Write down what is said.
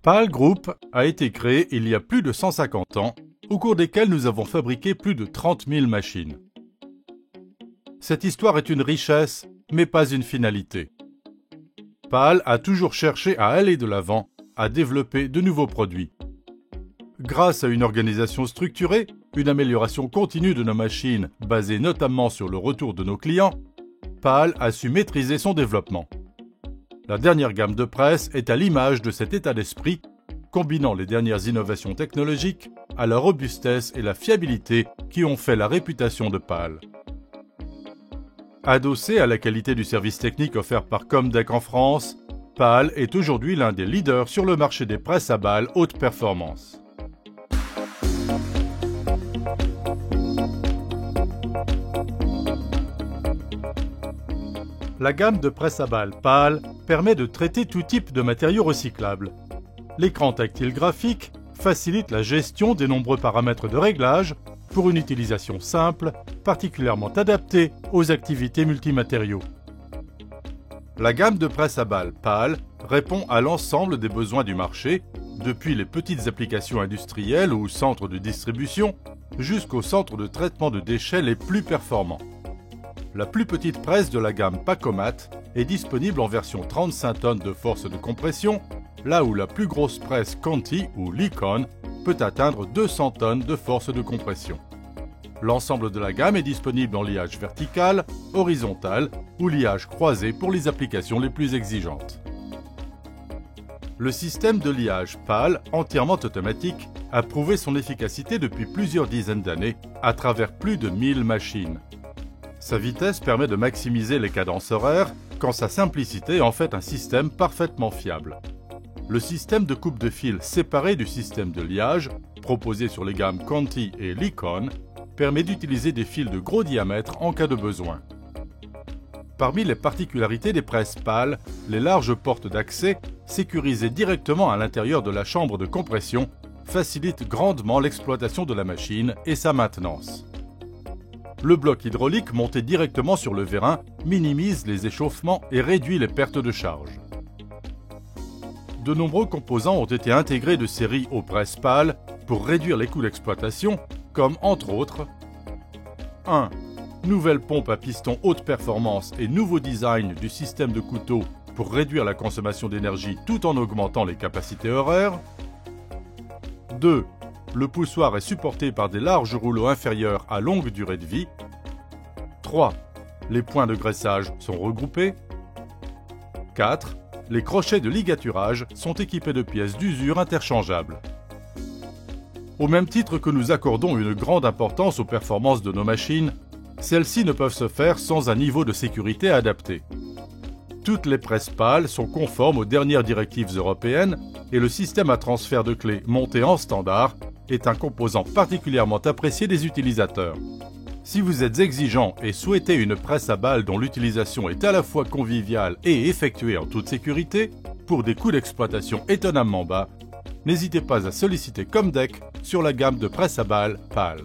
PAL Group a été créé il y a plus de 150 ans, au cours desquels nous avons fabriqué plus de 30 000 machines. Cette histoire est une richesse, mais pas une finalité. PAL a toujours cherché à aller de l'avant, à développer de nouveaux produits. Grâce à une organisation structurée, une amélioration continue de nos machines, basée notamment sur le retour de nos clients, PAL a su maîtriser son développement. La dernière gamme de presse est à l'image de cet état d'esprit, combinant les dernières innovations technologiques à la robustesse et la fiabilité qui ont fait la réputation de PAL. Adossé à la qualité du service technique offert par Comdec en France, PAL est aujourd'hui l'un des leaders sur le marché des presses à balles haute performance. La gamme de presse à balles PAL permet de traiter tout type de matériaux recyclables. L'écran tactile graphique facilite la gestion des nombreux paramètres de réglage pour une utilisation simple, particulièrement adaptée aux activités multimatériaux. La gamme de presse à balles PAL répond à l'ensemble des besoins du marché, depuis les petites applications industrielles ou centres de distribution jusqu'aux centres de traitement de déchets les plus performants. La plus petite presse de la gamme Pacomat est disponible en version 35 tonnes de force de compression, là où la plus grosse presse Conti ou Licon peut atteindre 200 tonnes de force de compression. L'ensemble de la gamme est disponible en liage vertical, horizontal ou liage croisé pour les applications les plus exigeantes. Le système de liage PAL, entièrement automatique, a prouvé son efficacité depuis plusieurs dizaines d'années à travers plus de 1000 machines. Sa vitesse permet de maximiser les cadences horaires, quand sa simplicité en fait un système parfaitement fiable. Le système de coupe de fil séparé du système de liage, proposé sur les gammes Conti et Licon, permet d'utiliser des fils de gros diamètre en cas de besoin. Parmi les particularités des presses PAL, les larges portes d'accès, sécurisées directement à l'intérieur de la chambre de compression, facilitent grandement l'exploitation de la machine et sa maintenance. Le bloc hydraulique monté directement sur le vérin minimise les échauffements et réduit les pertes de charge. De nombreux composants ont été intégrés de série aux presses PAL pour réduire les coûts d'exploitation, comme entre autres 1. Nouvelle pompe à piston haute performance et nouveau design du système de couteau pour réduire la consommation d'énergie tout en augmentant les capacités horaires. 2. Le poussoir est supporté par des larges rouleaux inférieurs à longue durée de vie. 3. Les points de graissage sont regroupés. 4. Les crochets de ligaturage sont équipés de pièces d'usure interchangeables. Au même titre que nous accordons une grande importance aux performances de nos machines, celles-ci ne peuvent se faire sans un niveau de sécurité adapté. Toutes les presses PAL sont conformes aux dernières directives européennes et le système à transfert de clés monté en standard est un composant particulièrement apprécié des utilisateurs. Si vous êtes exigeant et souhaitez une presse à balles dont l'utilisation est à la fois conviviale et effectuée en toute sécurité, pour des coûts d'exploitation étonnamment bas, n'hésitez pas à solliciter Comdec sur la gamme de presse à balles PAL.